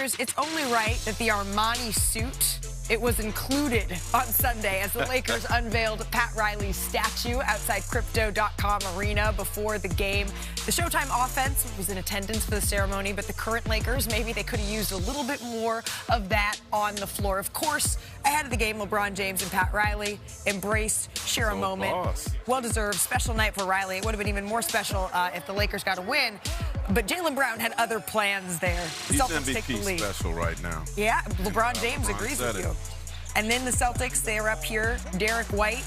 Lakers, it's only right that the Armani suit, it was included on Sunday as the Lakers unveiled Pat Riley's statue outside Crypto.com Arena before the game. The Showtime offense was in attendance for the ceremony, but the current Lakers, maybe they could have used a little bit more of that on the floor. Of course, ahead of the game, LeBron James and Pat Riley embraced, share a moment. Well-deserved, special night for Riley. It would have been even more special if the Lakers got a win. But Jaylen Brown had other plans there. He's Celtics take the MVP lead. special right now. Yeah, LeBron James agrees with you. And then the Celtics, they're up here. Derek White,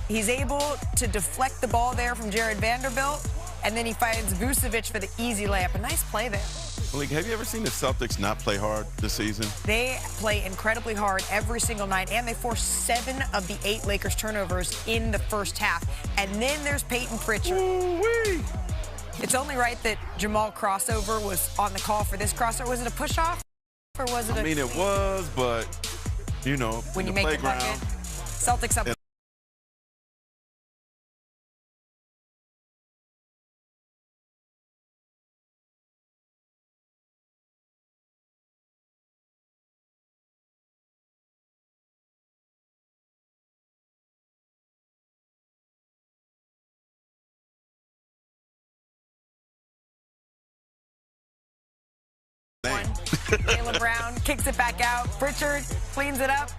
he's able to deflect the ball there from Jared Vanderbilt, and then he finds Vucevic for the easy layup. A nice play there. Malik, have you ever seen the Celtics not play hard this season? They play incredibly hard every single night, and they force 7 of the 8 Lakers turnovers in the first half. And then there's Peyton Pritchard. Ooh-wee. It's only right that Jamal Crossover was on the call for this crossover. Was it a push-off, or was it I mean, it was, but, you know, when in you the make playground. the bucket? Celtics up. Jaylen Brown kicks it back out. Pritchard cleans it up.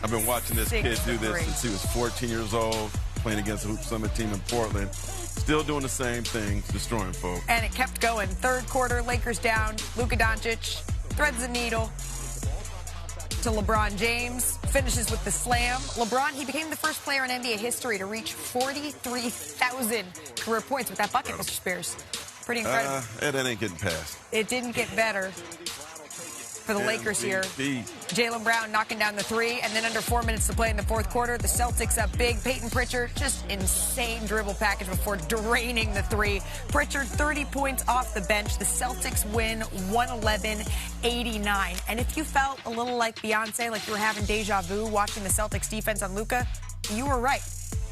I've been watching this kid do this since he was 14 years old, playing against the Hoop Summit team in Portland. Still doing the same thing, destroying folks. And it kept going. Third quarter, Lakers down. Luka Jokic threads the needle to LeBron James. Finishes with the slam. LeBron, he became the first player in NBA history to reach 43,000 career points with that bucket, Mr. Spears. Pretty incredible. That ain't getting past. It didn't get better for the Lakers here. Jaylen Brown knocking down the 3, and then under 4 minutes to play in the fourth quarter, the Celtics up big. Peyton Pritchard, just insane dribble package before draining the 3. Pritchard, 30 points off the bench. The Celtics win 111-89. And if you felt a little like Beyonce, like you were having deja vu watching the Celtics defense on Luka, you were right.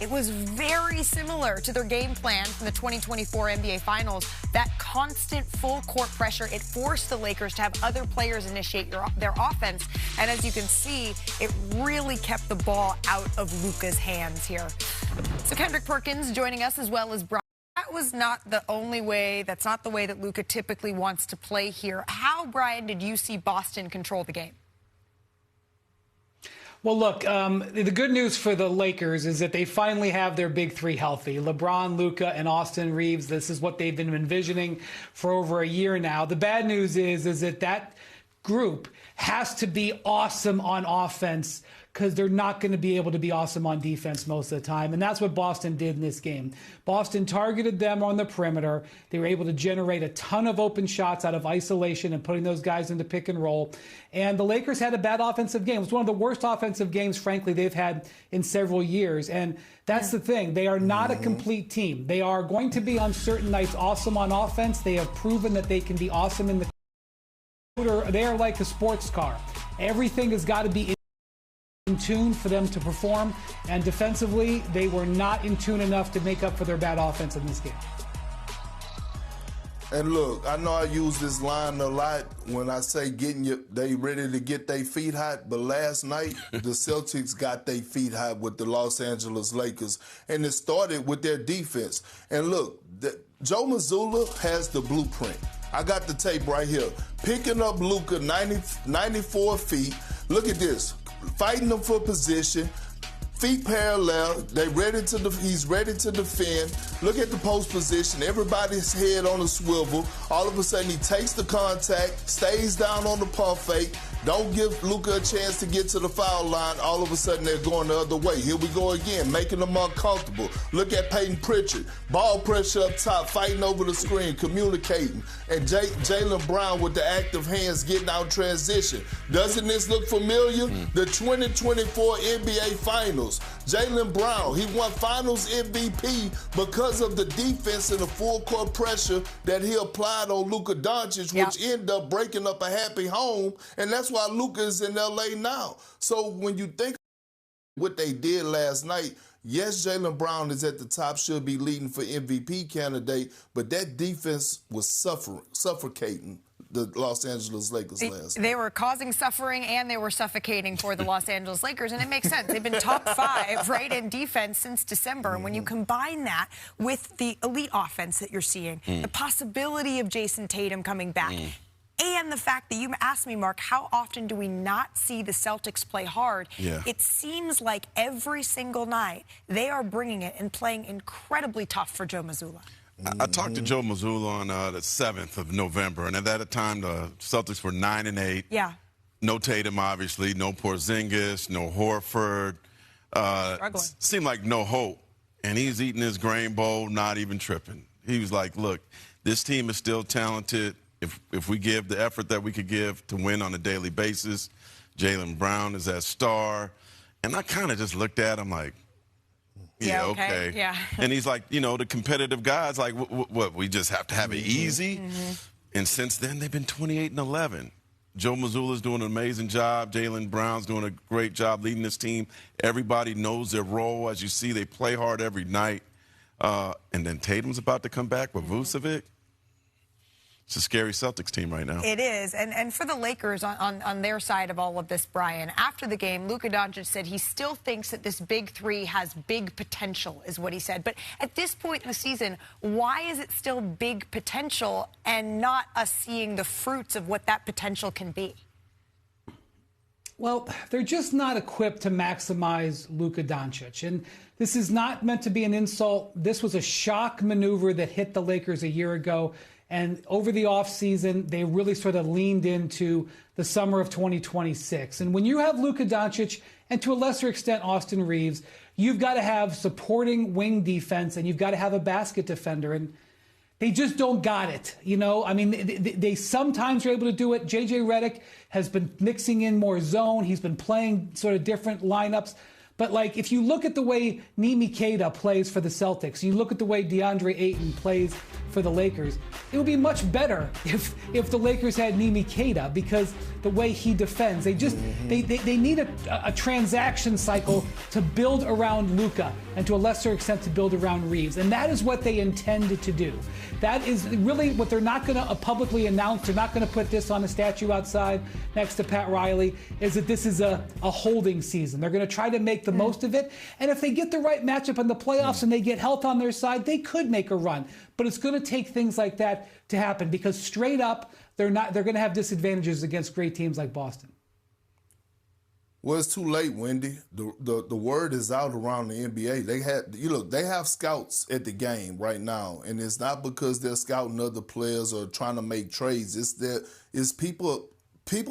It was very similar to their game plan from the 2024 NBA Finals. That constant full-court pressure, it forced the Lakers to have other players initiate their offense. And as you can see, it really kept the ball out of Luka's hands here. So Kendrick Perkins joining us, as well as Brian. That was not the only way. That's not the way that Luka typically wants to play here. How, Brian, did you see Boston control the game? Well, look, the good news for the Lakers is that they finally have their big 3 healthy. LeBron, Luka, and Austin Reeves. This is what they've been envisioning for over a year now. The bad news is that group has to be awesome on offense, because they're not going to be able to be awesome on defense most of the time. And that's what Boston did in this game. Boston targeted them on the perimeter. They were able to generate a ton of open shots out of isolation and putting those guys into pick and roll. And the Lakers had a bad offensive game. It was one of the worst offensive games, frankly, they've had in several years. And that's the thing. They are not a complete team. They are going to be on certain nights awesome on offense. They have proven that they can be awesome in the quarter. They are like a sports car. Everything has got to be in tune for them to perform, and defensively they were not in tune enough to make up for their bad offense in this game. And look, I know I use this line a lot when I say they ready to get their feet hot, but last night the Celtics got their feet hot with the Los Angeles Lakers, and it started with their defense. And look, Joe Mazzulla has the blueprint. I got the tape right here. Picking up Luka 94 feet. Look at this. Fighting them for position, feet parallel. He's ready to defend. Look at the post position. Everybody's head on a swivel. All of a sudden, he takes the contact, stays down on the pump fake. Don't give Luka a chance to get to the foul line. All of a sudden, they're going the other way. Here we go again, making them uncomfortable. Look at Peyton Pritchard. Ball pressure up top, fighting over the screen, communicating. And Jaylen Brown with the active hands getting out transition. Doesn't this look familiar? The 2024 NBA Finals. Jaylen Brown, he won Finals MVP because of the defense and the full court pressure that he applied on Luka Doncic, which ended up breaking up a happy home. And that's why Luka is in LA now. So when you think what they did last night, Yes, Jaylen Brown is at the top, should be leading for MVP candidate, but that defense was suffocating the Los Angeles Lakers last night. They were causing suffering and they were suffocating for the Los Angeles Lakers, and it makes sense. They've been top 5, right, in defense since December. And when you combine that with the elite offense that you're seeing, the possibility of Jason Tatum coming back, and the fact that you asked me, Mark, how often do we not see the Celtics play hard? Yeah. It seems like every single night they are bringing it and playing incredibly tough for Joe Mazzulla. I talked to Joe Mazzulla on the 7th of November, and at that time the Celtics were 9-8. Yeah. No Tatum, obviously. No Porzingis. No Horford. Struggling. Seemed like no hope. And he's eating his grain bowl, not even tripping. He was like, look, this team is still talented. If we give the effort that we could give to win on a daily basis, Jaylen Brown is that star. And I kind of just looked at him like, yeah, okay. Yeah. And he's like, you know, the competitive guys, like, what, we just have to have it easy? And since then, they've been 28-11. Joe Mazzulla's doing an amazing job. Jaylen Brown's doing a great job leading this team. Everybody knows their role. As you see, they play hard every night. And then Tatum's about to come back with Vucevic. It's a scary Celtics team right now. It is. And for the Lakers on their side of all of this, Brian, after the game, Luka Jokic said he still thinks that this big 3 has big potential, is what he said. But at this point in the season, why is it still big potential and not us seeing the fruits of what that potential can be? Well, they're just not equipped to maximize Luka Doncic. And this is not meant to be an insult. This was a shock maneuver that hit the Lakers a year ago. And over the offseason, they really sort of leaned into the summer of 2026. And when you have Luka Doncic, and to a lesser extent Austin Reeves, you've got to have supporting wing defense, and you've got to have a basket defender. And they just don't got it, you know? I mean, they sometimes are able to do it. J.J. Redick has been mixing in more zone. He's been playing sort of different lineups. But, like, if you look at the way Nimi Keita plays for the Celtics, you look at the way DeAndre Ayton plays for the Lakers, it would be much better if the Lakers had Nimi Keita, because the way he defends, they just they need a transaction cycle to build around Luka, and to a lesser extent to build around Reeves. And that is what they intended to do. That is really what they're not going to publicly announce. They're not going to put this on a statue outside next to Pat Riley, is that this is a holding season. They're going to try to make the most of it. And if they get the right matchup in the playoffs and they get health on their side, they could make a run. But it's going to take things like that to happen, because straight up, they're going to have disadvantages against great teams like Boston. Well, it's too late, Wendy. The word is out around the NBA. They have scouts at the game right now, and it's not because they're scouting other players or trying to make trades. It's people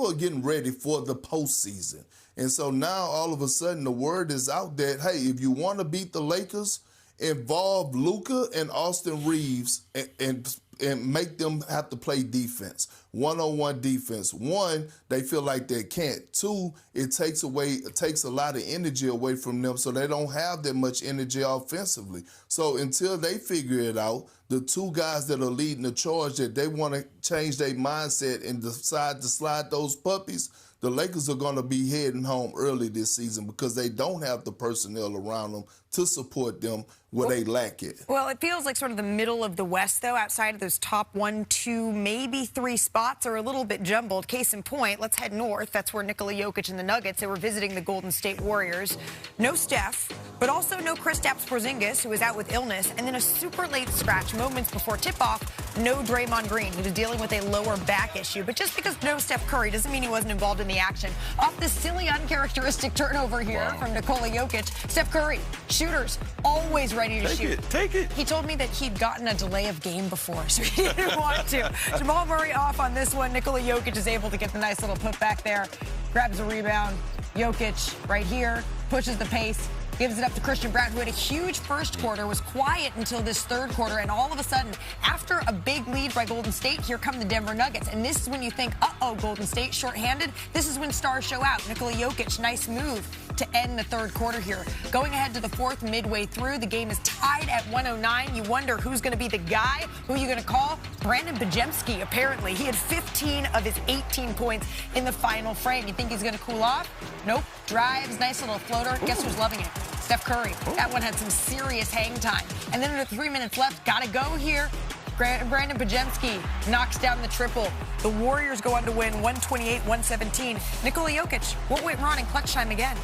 are getting ready for the postseason. And so now all of a sudden the word is out that, hey, if you want to beat the Lakers, involve Luka and Austin Reeves and make them have to play defense, one-on-one defense. One, they feel like they can't. Two, it takes a lot of energy away from them, so they don't have that much energy offensively. So until they figure it out, the two guys that are leading the charge that they want to change their mindset and decide to slide those puppies, the Lakers are going to be heading home early this season, because they don't have the personnel around them to support them where they lack it. Well, it feels like sort of the middle of the West, though, outside of those top 1, 2, maybe 3 spots are a little bit jumbled. Case in point, let's head north. That's where Nikola Jokic and the Nuggets, they were visiting the Golden State Warriors. No Steph, but also no Kristaps Porzingis, who was out with illness, and then a super late scratch moments before tip-off, no Draymond Green. He was dealing with a lower back issue. But just because no Steph Curry doesn't mean he wasn't involved in the action. Off this silly, uncharacteristic turnover here from Nikola Jokic, Steph Curry, shooters, always ready to shoot. Take it. He told me that he'd gotten a delay of game before, so he didn't want to. Jamal Murray off on this one. Nikola Jokic is able to get the nice little putback there. Grabs a rebound. Jokic right here, pushes the pace, gives it up to Christian Brown, who had a huge first quarter, was quiet until this third quarter, and all of a sudden, after a big lead by Golden State, here come the Denver Nuggets. And this is when you think, uh-oh, Golden State shorthanded. This is when stars show out. Nikola Jokic, nice move to end the third quarter here. Going ahead to the fourth, midway through, the game is tied at 109. You wonder who's going to be the guy. Who are you going to call? Brandon Bajemski, apparently. He had 15 of his 18 points in the final frame. You think he's going to cool off? Nope. Drives, nice little floater. Guess who's loving it? Steph Curry. That one had some serious hang time. And then under 3 minutes left, gotta go here. Brandon Pajemski knocks down the triple. The Warriors go on to win 128-117. Nikola Jokic, what went wrong in clutch time again?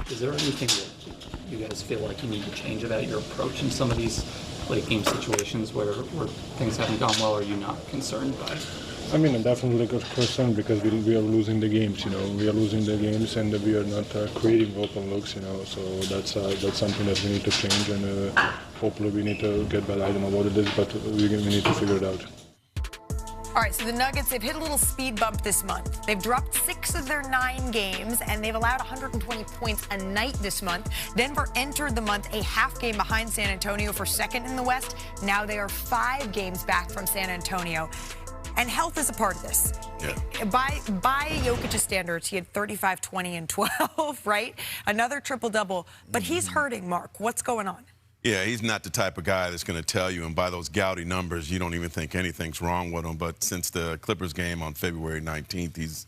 Is there anything that you guys feel like you need to change about your approach in some of these late game situations where things haven't gone well? Or are you not concerned by it? I mean, I'm definitely concerned because we are losing the games, we are losing the games and we are not creating open looks, so that's something that we need to change, and hopefully we need to get better. I don't know what it is, but we need to figure it out. All right, so the Nuggets, they've hit a little speed bump this month. They've dropped 6 of their 9 games, and they've allowed 120 points a night this month. Denver entered the month a half game behind San Antonio for second in the West. Now they are 5 games back from San Antonio. And health is a part of this. Yeah. By Jokic's standards, he had 35, 20, and 12, right? Another triple-double. But he's hurting, Mark. What's going on? Yeah, he's not the type of guy that's going to tell you, and by those gouty numbers, you don't even think anything's wrong with him. But since the Clippers game on February 19th, he's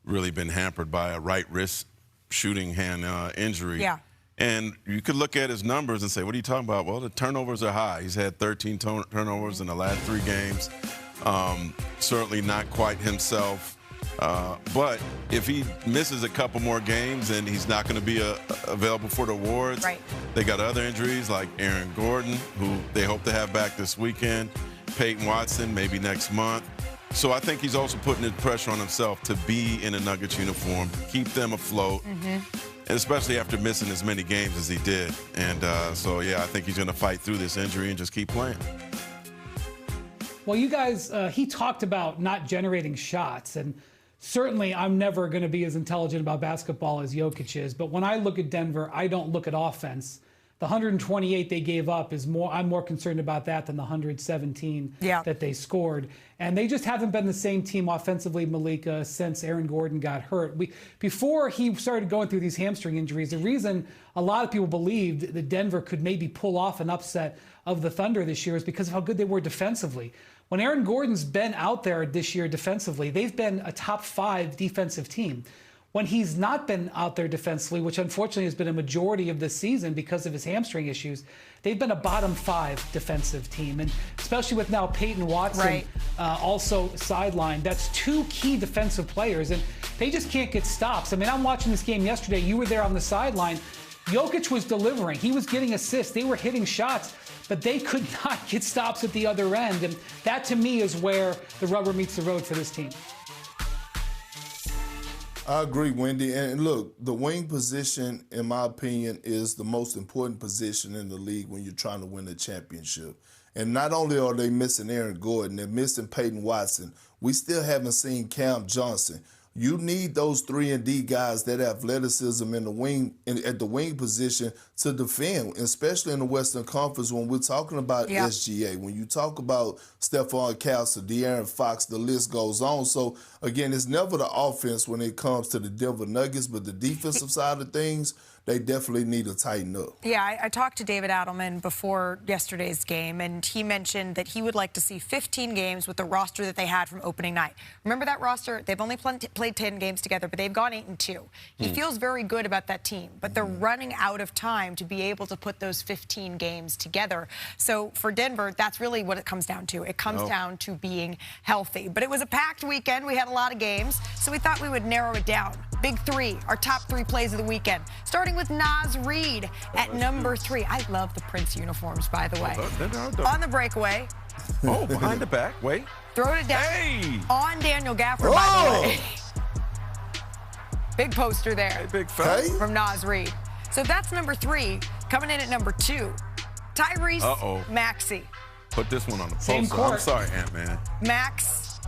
really been hampered by a right wrist shooting hand injury. Yeah. And you could look at his numbers and say, what are you talking about? Well, the turnovers are high. He's had 13 turnovers in the last 3 games. Certainly not quite himself. But if he misses a couple more games, then he's not going to be available for the awards. Right. They got other injuries like Aaron Gordon, who they hope to have back this weekend. Peyton Watson, maybe next month. So I think he's also putting the pressure on himself to be in a Nuggets uniform, keep them afloat, and especially after missing as many games as he did. And so, yeah, I think he's going to fight through this injury and just keep playing. Well, you guys, he talked about not generating shots, and certainly I'm never going to be as intelligent about basketball as Jokic is, but when I look at Denver, I don't look at offense. The 128 they gave up is more, I'm more concerned about that than the 117 that they scored. And they just haven't been the same team offensively, Malika, since Aaron Gordon got hurt. Before he started going through these hamstring injuries, the reason a lot of people believed that Denver could maybe pull off an upset of the Thunder this year is because of how good they were defensively. When Aaron Gordon's been out there this year defensively, they've been a top 5 defensive team. When he's not been out there defensively, which unfortunately has been a majority of the season because of his hamstring issues, they've been a bottom 5 defensive team. And especially with now Peyton Watson also sidelined, that's 2 key defensive players, and they just can't get stops. I mean, I'm watching this game yesterday. You were there on the sideline. Jokic was delivering. He was getting assists. They were hitting shots, but they could not get stops at the other end. And that, to me, is where the rubber meets the road for this team. I agree, Wendy. And look, the wing position, in my opinion, is the most important position in the league when you're trying to win a championship. And not only are they missing Aaron Gordon, they're missing Peyton Watson. We still haven't seen Cam Johnson. You need those 3-and-D guys, that athleticism in the wing, at the wing position, to defend, especially in the Western Conference when we're talking about SGA. When you talk about Stephon Castle, De'Aaron Fox, the list goes on. So, again, it's never the offense when it comes to the Denver Nuggets, but the defensive side of things, they definitely need to tighten up. Yeah, I talked to David Adelman before yesterday's game, and he mentioned that he would like to see 15 games with the roster that they had from opening night. Remember that roster? They've only played 10 games together, but they've gone 8-2. He feels very good about that team, but they're running out of time to be able to put those 15 games together. So for Denver, that's really what it comes down to. It comes down to being healthy. But it was a packed weekend. We had a lot of games, so we thought we would narrow it down. Big 3, our top 3 plays of the weekend. Starting with Naz Reid at number 3. I love the Prince uniforms, by the way. On the breakaway. Behind the back. Wait. Throwing it down on Daniel Gafford, by the way. Big poster there. Hey, big fella. From Naz Reid. So that's number 3. Coming in at number 2, Tyrese Maxey. Put this one on the Same poster. court. I'm sorry, Ant-Man. Max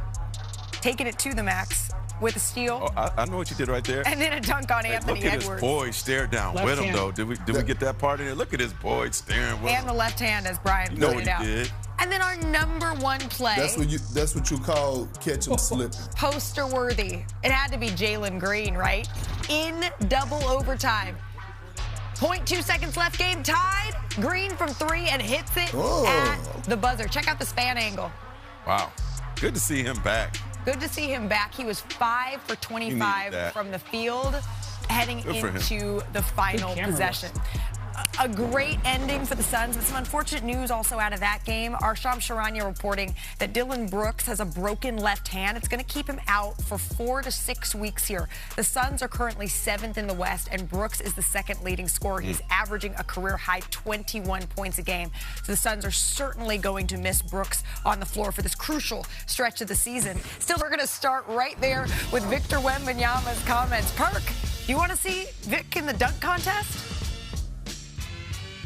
taking it to the max with a steal. I know what you did right there. And then a dunk on Anthony Edwards. Edwards. His boy stare down Left with him, hand. though. Did we get that part in there? Look at his boy staring with him. And the left hand, as Brian You know pointed what out. he did. And then our number 1 play. That's what you call catch them slipping. Poster worthy. It had to be Jalen Green, right? In double overtime. 0.2 seconds left, game tied. Green from 3 and hits it at the buzzer. Check out the span angle. Wow. Good to see him back. Good to see him back. He was 5 for 25 from the field. heading into the final possession. A great ending for the Suns, but some unfortunate news also out of that game. Our Shams Charania reporting that Dillon Brooks has a broken left hand. It's going to keep him out for 4 to 6 weeks here. The Suns are currently 7th in the West, and Brooks is the second leading scorer. He's averaging a career-high 21 points a game. So the Suns are certainly going to miss Brooks on the floor for this crucial stretch of the season. Still, we're going to start right there with Victor Wembanyama's comments. Perk, do you want to see Vic in the dunk contest?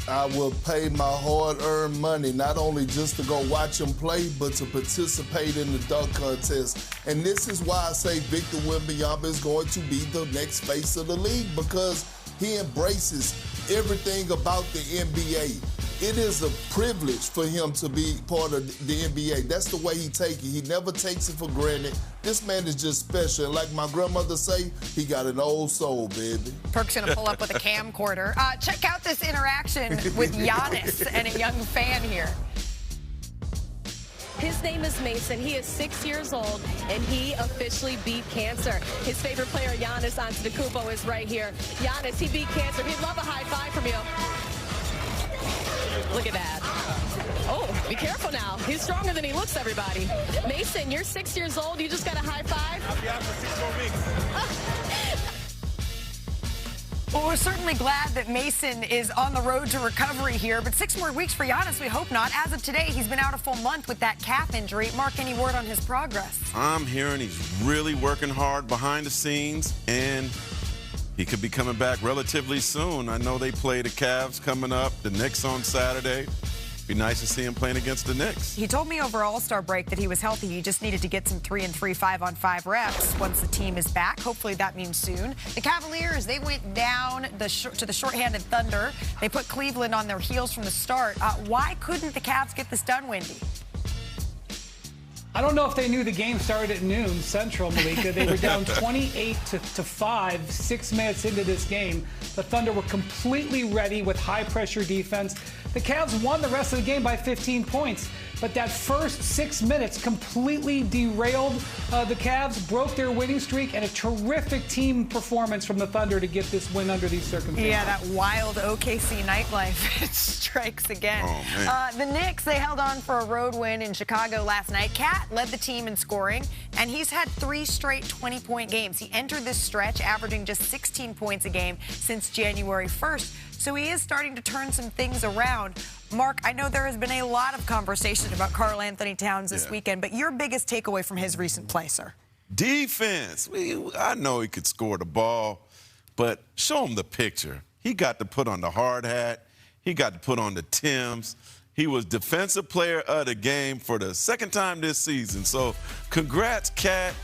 I will pay my hard-earned money, not only just to go watch him play, but to participate in the dunk contest. And this is why I say Victor Wembanyama is going to be the next face of the league, because he embraces everything about the NBA. It is a privilege for him to be part of the NBA. That's the way he takes it. He never takes it for granted. This man is just special. And like my grandmother say, he got an old soul, baby. Perk's going to pull up with a camcorder. Check out this interaction with Giannis and a young fan here. His name is Mason. He is 6 years old, and he officially beat cancer. His favorite player, Giannis Antetokounmpo, is right here. Giannis, he beat cancer. He'd love a high five from you. Look at that. Oh, be careful now. He's stronger than he looks, everybody. Mason, you're 6 years old. You just got a high five? I'll be out for 6 more weeks. Well, we're certainly glad that Mason is on the road to recovery here, but 6 more weeks for Giannis, we hope not. As of today, he's been out a full month with that calf injury. Mark, any word on his progress? I'm hearing he's really working hard behind the scenes, and he could be coming back relatively soon. I know they play the Cavs coming up, the Knicks on Saturday. Be nice to see him playing against the Knicks. He told me over All-Star break that he was healthy. He just needed to get some 3-and-3 5-on-5 reps once the team is back. Hopefully that means soon. The Cavaliers, they went down to the shorthanded Thunder. They put Cleveland on their heels from the start. Why couldn't the Cavs get this done, Wendy? I don't know if they knew the game started at noon Central, Malika. They were down 28-5, 6 minutes into this game. The Thunder were completely ready with high-pressure defense. The Cavs won the rest of the game by 15 points. But that first 6 minutes completely derailed the Cavs, broke their winning streak, and a terrific team performance from the Thunder to get this win under these circumstances. Yeah, that wild OKC nightlife, it strikes again. Oh, man. The Knicks, they held on for a road win in Chicago last night. Cat led the team in scoring, and he's had 3 straight 20-point games. He entered this stretch averaging just 16 points a game since January 1st. So he is starting to turn some things around. Mark, I know there has been a lot of conversation about Karl Anthony Towns this weekend, but your biggest takeaway from his recent play, sir? Defense. I know he could score the ball, but show him the picture. He got to put on the hard hat. He got to put on the Timbs. He was defensive player of the game for the second time this season. So congrats, Cat.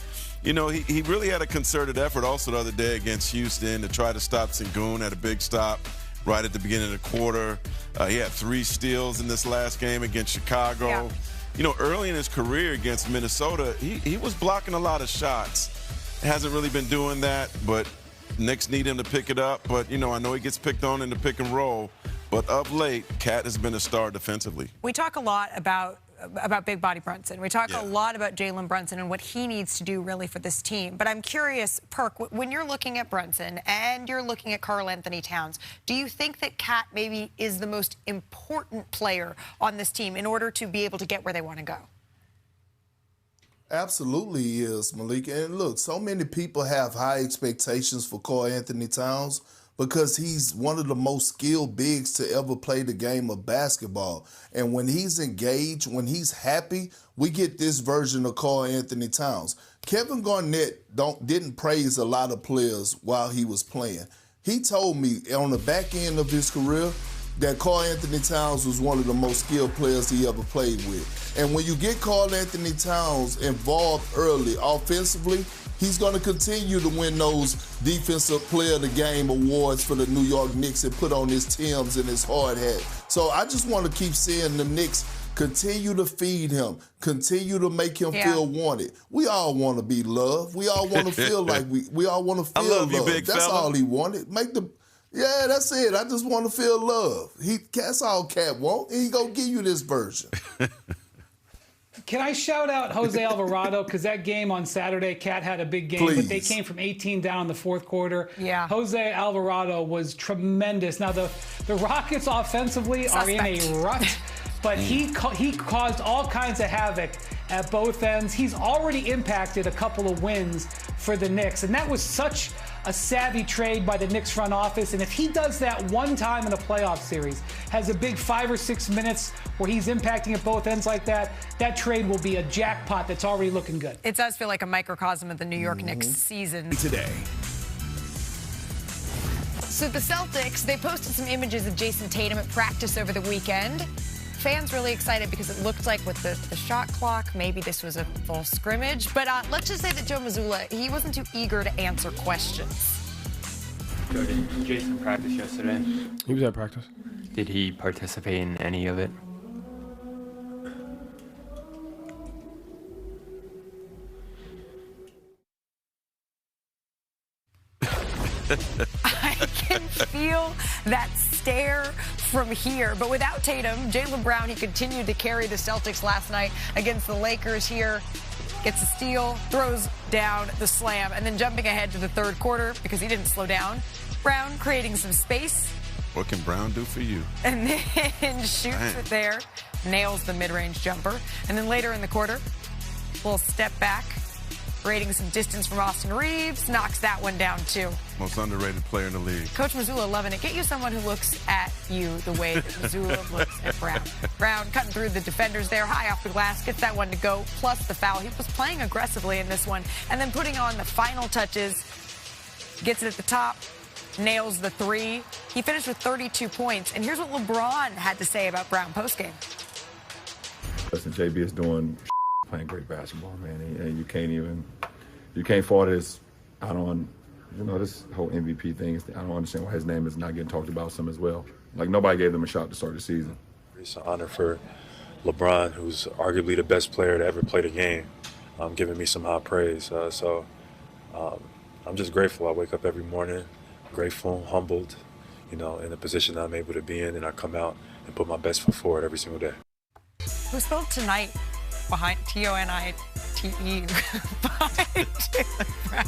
You know, he really had a concerted effort also the other day against Houston to try to stop Sengun at a big stop right at the beginning of the quarter. He had 3 steals in this last game against Chicago. Yeah. You know, early in his career against Minnesota, he was blocking a lot of shots. Hasn't really been doing that, but Knicks need him to pick it up. But, you know, I know he gets picked on in the pick and roll. But of late, Cat has been a star defensively. We talk a lot about Big Body Brunson. We talk a lot about Jalen Brunson and what he needs to do really for this team. But I'm curious, Perk, when you're looking at Brunson and you're looking at Karl Anthony Towns, do you think that Cat maybe is the most important player on this team in order to be able to get where they want to go? Absolutely he is, Malika. And look, so many people have high expectations for Karl Anthony Towns because he's one of the most skilled bigs to ever play the game of basketball. And when he's engaged, when he's happy, we get this version of Karl Anthony Towns. Kevin Garnett didn't praise a lot of players while he was playing. He told me on the back end of his career that Karl Anthony Towns was one of the most skilled players he ever played with. And when you get Karl Anthony Towns involved early offensively, he's going to continue to win those Defensive Player of the Game awards for the New York Knicks and put on his Timbs and his hard hat. So I just want to keep seeing the Knicks continue to feed him, continue to make him feel wanted. We all want to be loved. We all want to feel like we all want to feel love you, loved. big That's fella. all he wanted. Yeah, that's it. I just want to feel love. That's all Cat want. And he gonna give you this version. Can I shout out Jose Alvarado? Because that game on Saturday, Cat had a big game, Please. but they came from 18 down in the fourth quarter. Yeah. Jose Alvarado was tremendous. Now, the Rockets offensively are in a rut, but he caused all kinds of havoc at both ends. He's already impacted a couple of wins for the Knicks, and that was such a savvy trade by the Knicks front office. And if he does that one time in a playoff series, has a big 5 or 6 minutes where he's impacting at both ends like that, that trade will be a jackpot that's already looking good. It does feel like a microcosm of the New York Knicks season. Today. So the Celtics, they posted some images of Jason Tatum at practice over the weekend. Fans really excited because it looked like with the shot clock, maybe this was a full scrimmage. But let's just say that Joe Mazzulla, he wasn't too eager to answer questions. Joe, did Jason practice yesterday? He was at practice. Did he participate in any of it? I can feel that stare from here. But without Tatum, Jaylen Brown, he continued to carry the Celtics last night against the Lakers here. Gets a steal, throws down the slam, and then jumping ahead to the third quarter because he didn't slow down. Brown creating some space. What can Brown do for you? And then shoots it there. Nails the mid-range jumper. And then later in the quarter, little step back. Creating some distance from Austin Reeves. Knocks that one down, too. Most underrated player in the league. Coach Mazzulla loving it. Get you someone who looks at you the way that Mazzulla looks at Brown. Brown cutting through the defenders there, high off the glass, gets that one to go, plus the foul. He was playing aggressively in this one. And then putting on the final touches. Gets it at the top. Nails the three. He finished with 32 points. And here's what LeBron had to say about Brown postgame. Listen, JB is playing great basketball, man. And you can't fault his, this whole MVP thing. I don't understand why his name is not getting talked about some as well. Like, nobody gave them a shot to start the season. It's an honor for LeBron, who's arguably the best player to ever play the game, giving me some high praise. I'm just grateful. I wake up every morning, grateful, humbled, in the position that I'm able to be in, and I come out and put my best foot forward every single day. Who spoke tonight behind T-O-N-I-T-E behind Jaylen Brown.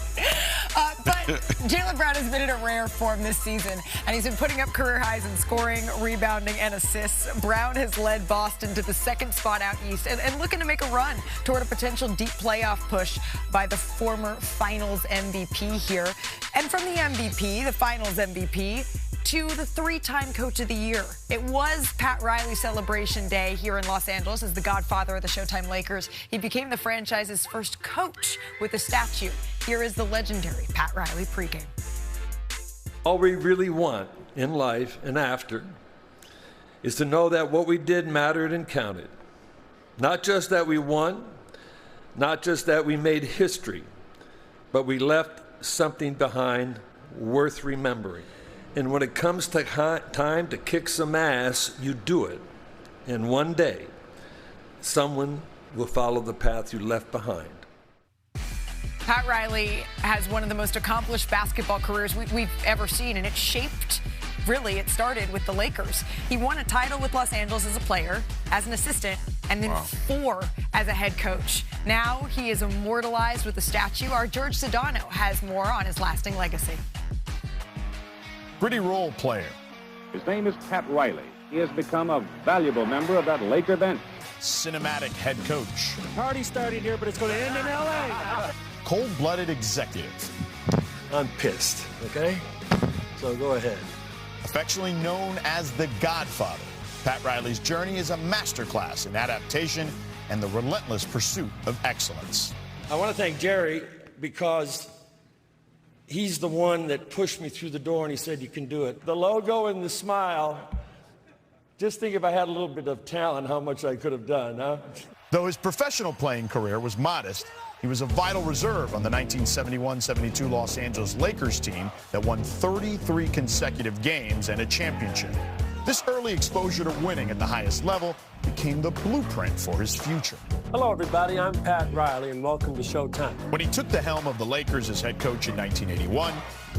But Jaylen Brown has been in a rare form this season, and he's been putting up career highs in scoring, rebounding, and assists. Brown has led Boston to the second spot out east and looking to make a run toward a potential deep playoff push by the former Finals MVP here. And from the MVP, the Finals MVP, to the three-time Coach of the Year. It was Pat Riley Celebration Day here in Los Angeles as the godfather of the Showtime Lakers. He became the franchise's first coach with a statue. Here is the legendary Pat Riley pregame. All we really want in life and after is to know that what we did mattered and counted. Not just that we won, not just that we made history, but we left something behind worth remembering. And when it comes to time to kick some ass, you do it. And one day, someone will follow the path you left behind. Pat Riley has one of the most accomplished basketball careers we've ever seen, and it started with the Lakers. He won a title with Los Angeles as a player, as an assistant, and then 4 as a head coach. Now he is immortalized with a statue. Our George Sedano has more on his lasting legacy. Pretty role player. His name is Pat Riley. He has become a valuable member of that Laker bench. Cinematic head coach. The party started here, but it's going to end in L.A. Cold-blooded executive. I'm pissed, okay? So go ahead. Affectionately known as the Godfather, Pat Riley's journey is a masterclass in adaptation and the relentless pursuit of excellence. I want to thank Jerry because he's the one that pushed me through the door and he said, you can do it. The logo and the smile, just think if I had a little bit of talent, how much I could have done, huh? Though his professional playing career was modest, he was a vital reserve on the 1971-72 Los Angeles Lakers team that won 33 consecutive games and a championship. This early exposure to winning at the highest level became the blueprint for his future. Hello, everybody. I'm Pat Riley, and welcome to Showtime. When he took the helm of the Lakers as head coach in 1981,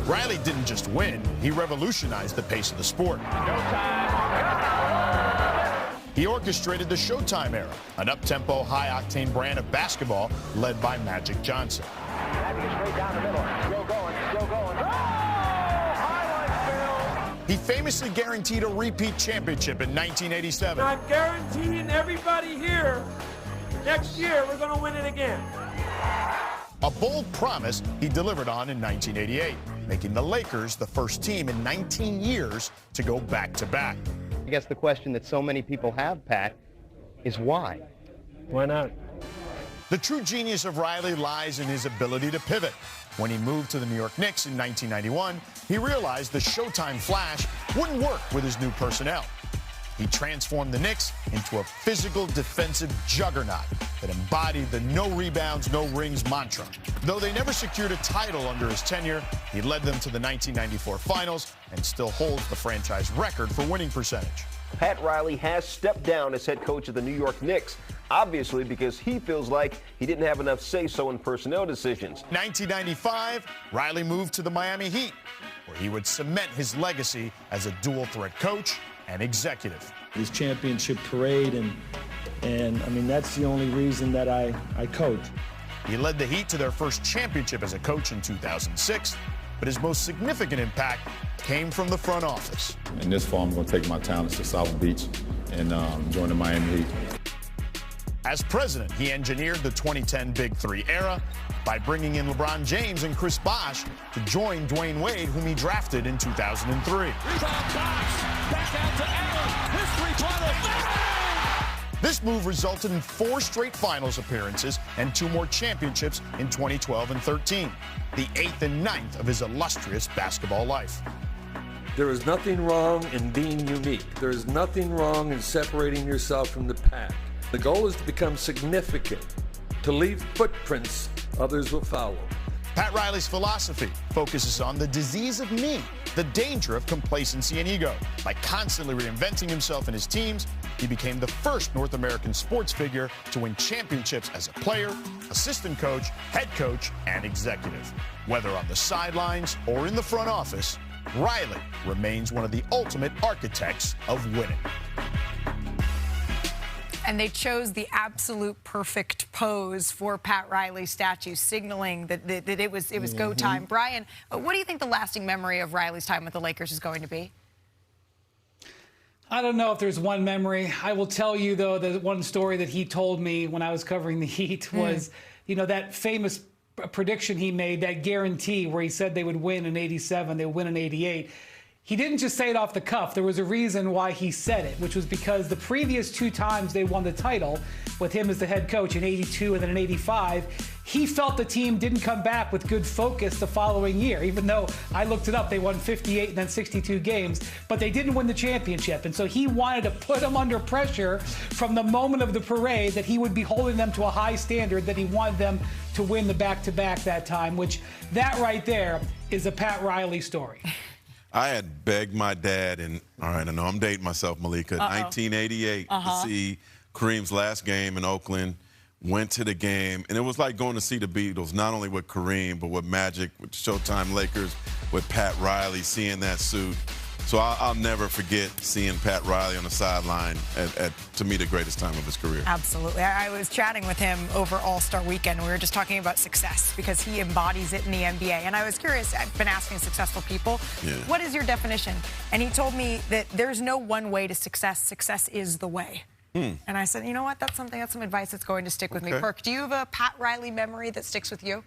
Riley didn't just win, he revolutionized the pace of the sport. He orchestrated the Showtime era, an up-tempo, high-octane brand of basketball led by Magic Johnson. Magic is straight down the middle. Still going, still going. Oh! Highlight film! He famously guaranteed a repeat championship in 1987. I'm guaranteeing everybody here, next year we're going to win it again. A bold promise he delivered on in 1988, making the Lakers the first team in 19 years to go back-to-back. I guess the question that so many people have, Pat, is why? Why not? The true genius of Riley lies in his ability to pivot. When he moved to the New York Knicks in 1991, he realized the Showtime flash wouldn't work with his new personnel. He transformed the Knicks into a physical defensive juggernaut that embodied the no rebounds, no rings mantra. Though they never secured a title under his tenure, he led them to the 1994 finals and still holds the franchise record for winning percentage. Pat Riley has stepped down as head coach of the New York Knicks, obviously because he feels like he didn't have enough say-so in personnel decisions. 1995, Riley moved to the Miami Heat, where he would cement his legacy as a dual-threat coach and executive. This championship parade, and I mean, that's the only reason that I coach. He led the Heat to their first championship as a coach in 2006, but his most significant impact came from the front office. In this fall, I'm going to take my talents to South Beach and join the Miami Heat. As president, he engineered the 2010 Big Three era by bringing in LeBron James and Chris Bosh to join Dwayne Wade, whom he drafted in 2003. Rebound Bosh, back out to Allen, his three-pointer. This move resulted in 4 straight finals appearances and 2 more championships in 2012 and 13, the 8th and 9th of his illustrious basketball life. There is nothing wrong in being unique. There is nothing wrong in separating yourself from the pack. The goal is to become significant, to leave footprints others will follow. Pat Riley's philosophy focuses on the disease of me, the danger of complacency and ego. By constantly reinventing himself and his teams, he became the first North American sports figure to win championships as a player, assistant coach, head coach, and executive. Whether on the sidelines or in the front office, Riley remains one of the ultimate architects of winning. And they chose the absolute perfect pose for Pat Riley's statue, signaling that it was go time. Brian, what do you think the lasting memory of Riley's time with the Lakers is going to be? I don't know if there's one memory. I will tell you, though, that one story that he told me when I was covering the Heat was, you know, that famous prediction he made, that guarantee where he said they would win in 87, they would win in 88. He didn't just say it off the cuff. There was a reason why he said it, which was because the previous 2 times they won the title with him as the head coach in 82 and then in 85, he felt the team didn't come back with good focus the following year, even though I looked it up, they won 58 and then 62 games, but they didn't win the championship. And so he wanted to put them under pressure from the moment of the parade that he would be holding them to a high standard, that he wanted them to win the back-to-back that time, which that right there is a Pat Riley story. I had begged my dad, and all right, I know I'm dating myself, Malika, 1988 to see Kareem's last game in Oakland. Went to the game, and it was like going to see the Beatles, not only with Kareem, but with Magic, with Showtime Lakers, with Pat Riley, seeing that suit. So I'll never forget seeing Pat Riley on the sideline at, to me, the greatest time of his career. Absolutely. I was chatting with him over All-Star Weekend. We were just talking about success because he embodies it in the NBA. And I was curious, I've been asking successful people, what is your definition? And he told me that there's no one way to success. Success is the way. And I said, you know what? That's some advice that's going to stick with me. Perk, do you have a Pat Riley memory that sticks with you?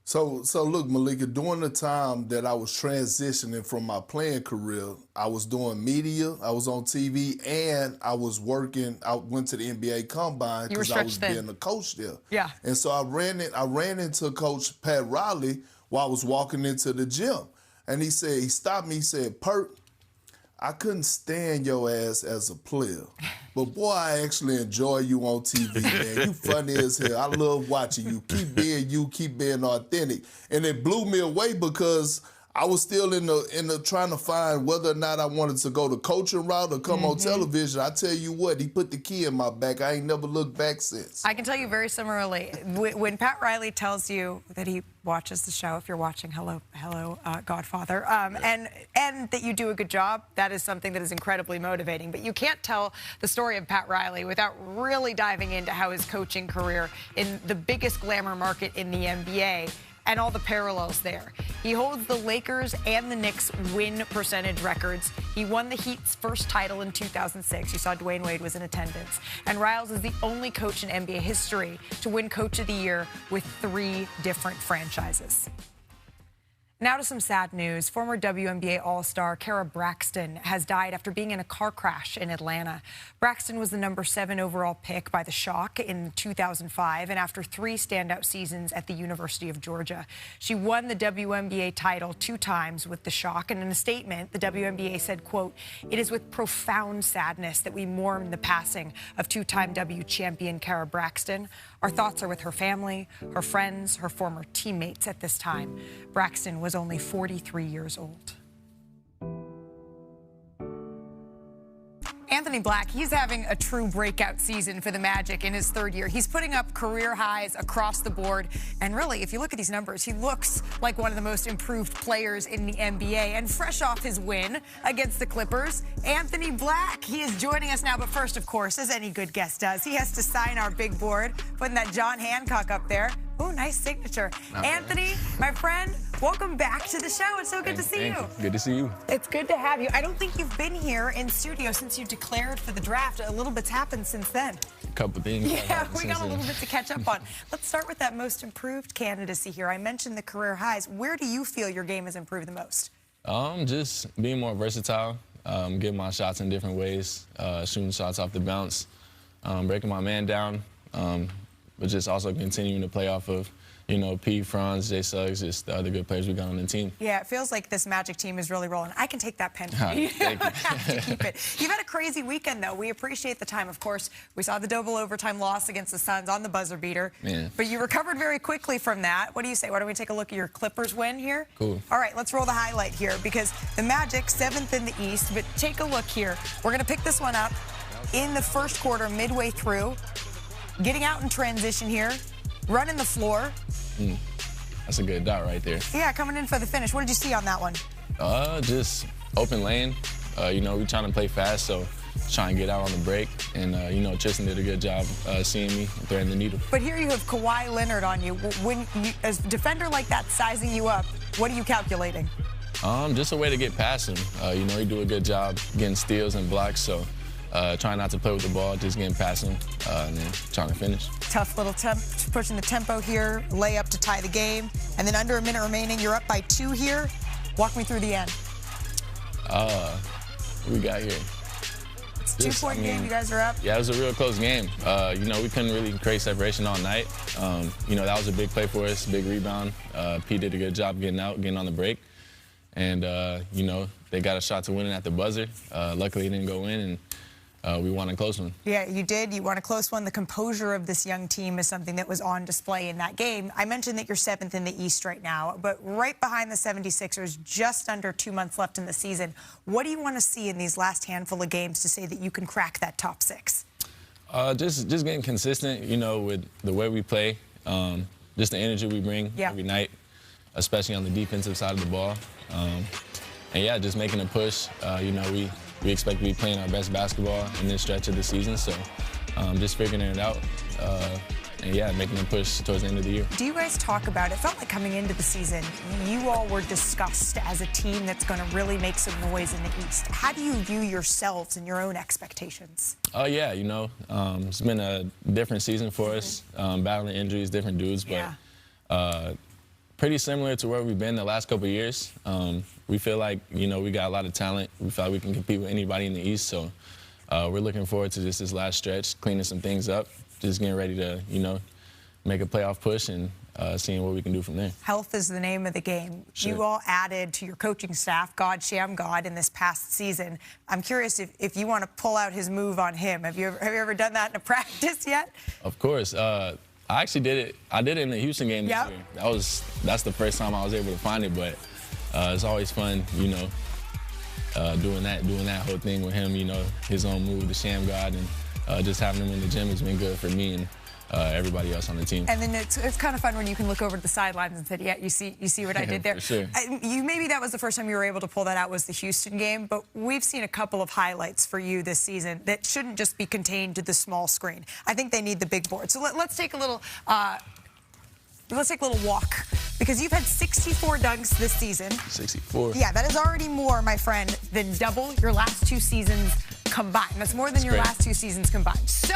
So look, Malika, during the time that I was transitioning from my playing career, I was doing media, I was on TV, and I was working. I went to the NBA Combine because I was being a coach there. Yeah. And so I ran into Coach Pat Riley while I was walking into the gym. And he stopped me, he said, Perk, I couldn't stand your ass as a player. But, boy, I actually enjoy you on TV, man. You funny as hell. I love watching you. Keep being you. Keep being authentic. And it blew me away because I was still in the trying to find whether or not I wanted to go the coaching route or come on television. I tell you what, he put the key in my back. I ain't never looked back since. I can tell you very similarly. When Pat Riley tells you that he watches the show, if you're watching, hello, Godfather, and that you do a good job, that is something that is incredibly motivating. But you can't tell the story of Pat Riley without really diving into how his coaching career in the biggest glamour market in the NBA and all the parallels there. He holds the Lakers and the Knicks win percentage records. He won the Heat's first title in 2006. You saw Dwayne Wade was in attendance. And Riles is the only coach in NBA history to win Coach of the Year with 3 different franchises. Now to some sad news. Former WNBA All-Star Kara Braxton has died after being in a car crash in Atlanta. Braxton was the number 7 overall pick by the Shock in 2005, and after 3 standout seasons at the University of Georgia. She won the WNBA title 2 times with the Shock, and in a statement, the WNBA said, quote, "It is with profound sadness that we mourn the passing of 2-time W champion Kara Braxton. Our thoughts are with her family, her friends, her former teammates at this time." Braxton was only 43 years old. Anthony Black, he's having a true breakout season for the Magic in his 3rd year. He's putting up career highs across the board. And really, if you look at these numbers, he looks like one of the most improved players in the NBA. And fresh off his win against the Clippers, Anthony Black, he is joining us now. But first, of course, as any good guest does, he has to sign our big board, putting that John Hancock up there. Oh, nice signature. Anthony, my friend, welcome back to the show. It's so good to see you. Good to see you. It's good to have you. I don't think you've been here in studio since you declared for the draft. A little bit's happened since then. A couple things. Yeah, we got a little bit to catch up on. Let's start with that most improved candidacy here. I mentioned the career highs. Where do you feel your game has improved the most? Just being more versatile, getting my shots in different ways, shooting shots off the bounce, breaking my man down, but just also continuing to play off of, you know, P, Franz, Jay Suggs, just the other good players we got on the team. Yeah, it feels like this Magic team is really rolling. I can take that pen. You Thank you. have to keep it. You've had a crazy weekend, though. We appreciate the time, of course. We saw the double overtime loss against the Suns on the buzzer beater. Yeah. But you recovered very quickly from that. What do you say? Why don't we take a look at your Clippers win here? Cool. All right, let's roll the highlight here because the Magic, 7th in the East. But take a look here. We're going to pick this one up in the first quarter, midway through. Getting out in transition here, running the floor. That's a good dot right there. Yeah, coming in for the finish. What did you see on that one? Just open lane. You know, we're trying to play fast, so trying to get out on the break. And, you know, Tristan did a good job seeing me and threading the needle. But here you have Kawhi Leonard on you. When you, as a defender like that sizing you up, what are you calculating? Just a way to get past him. You know, he do a good job getting steals and blocks, so trying not to play with the ball, just getting past him, and then trying to finish. Tough little pushing the tempo here, layup to tie the game, and then under a minute remaining, you're up by 2 here. Walk me through the end. What we got here? It's a 2-point game, you guys are up. Yeah, it was a real close game. You know, we couldn't really create separation all night. You know, that was a big play for us, big rebound. P did a good job getting out, getting on the break. And, you know, they got a shot to win it at the buzzer. Luckily, it didn't go in, and we won a close one. Yeah, you did. You won a close one. The composure of this young team is something that was on display in that game. I mentioned that you're 7th in the East right now, but right behind the 76ers, just under 2 months left in the season. What do you want to see in these last handful of games to say that you can crack that top 6? Just getting consistent, you know, with the way we play, just the energy we bring every night, especially on the defensive side of the ball. And, yeah, just making a push. You know, we expect to be playing our best basketball in this stretch of the season, so just figuring it out. And, yeah, making a push towards the end of the year. Do you guys talk about it? It felt like coming into the season, you all were discussed as a team that's going to really make some noise in the East. How do you view yourselves and your own expectations? Oh, yeah, you know, it's been a different season for us, battling injuries, different dudes, but pretty similar to where we've been the last couple of years. We feel like, you know, we got a lot of talent. We feel like we can compete with anybody in the East, so we're looking forward to just this last stretch, cleaning some things up, just getting ready to, you know, make a playoff push and seeing what we can do from there. Health is the name of the game. Sure. You all added to your coaching staff, God Sham God, in this past season. I'm curious if you want to pull out his move on him. Have you ever done that in a practice yet? Of course. I actually did it. I did it in the Houston game this year. That's the first time I was able to find it, but it's always fun, you know, doing that whole thing with him, you know, his own move, the Sham God, and just having him in the gym has been good for me and everybody else on the team. And then it's kind of fun when you can look over to the sidelines and say, yeah, you see what I did there. For sure. Maybe that was the first time you were able to pull that out was the Houston game, but we've seen a couple of highlights for you this season that shouldn't just be contained to the small screen. I think they need the big board. So let's take a little walk, because you've had 64 dunks this season. 64. Yeah, that is already more, my friend, than double your last 2 seasons combined. That's more than your last 2 seasons combined. So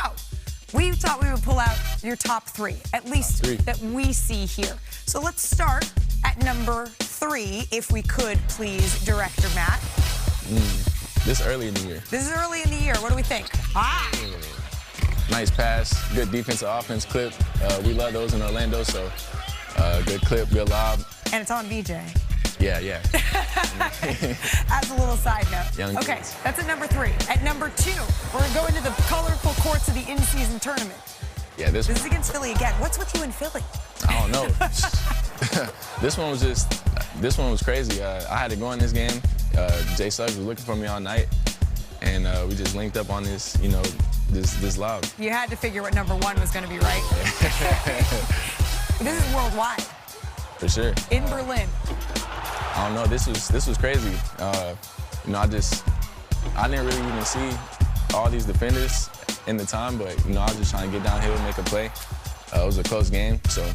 we thought we would pull out your top 3, at least that we see here. So let's start at number 3, if we could, please, Director Matt. This early in the year. This is early in the year. What do we think? Nice pass, good defensive offense clip. We love those in Orlando, so good clip, good lob. And it's on VJ. Yeah. As a little side note. Okay, that's at number 3. At number 2, we're going to the colorful courts of the in-season tournament. Yeah, this is against Philly again. What's with you in Philly? I don't know. This one was crazy. I had to go in this game. Jay Suggs was looking for me all night, and we just linked up on this, you know, this lob. You had to figure what number 1 was going to be, right? This is worldwide. For sure. In Berlin. I don't know. This was crazy. You know, I didn't really even see all these defenders in the time, but you know, I was just trying to get downhill and make a play. It was a close game, so.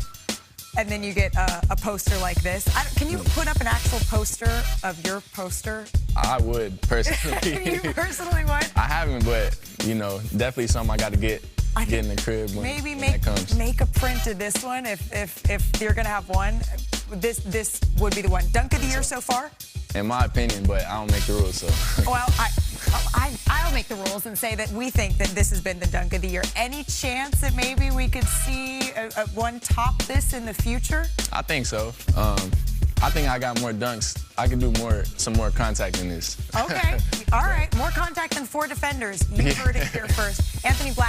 And then you get a poster like this. Can you put up an actual poster of your poster? I would, personally. You personally would? I haven't, but, you know, definitely something I got to get in the crib when that comes. Make a print of this one if you're going to have one. This would be the one. Dunk of the year so far? In my opinion, but I don't make the rules, so. Well, I'll make the rules and say that we think that this has been the dunk of the year. Any chance that maybe we could see one top this in the future? I think so. I think I got more dunks. I can do some more contact than this. Okay. All right. More contact than 4 defenders. You heard it here first. Anthony Black.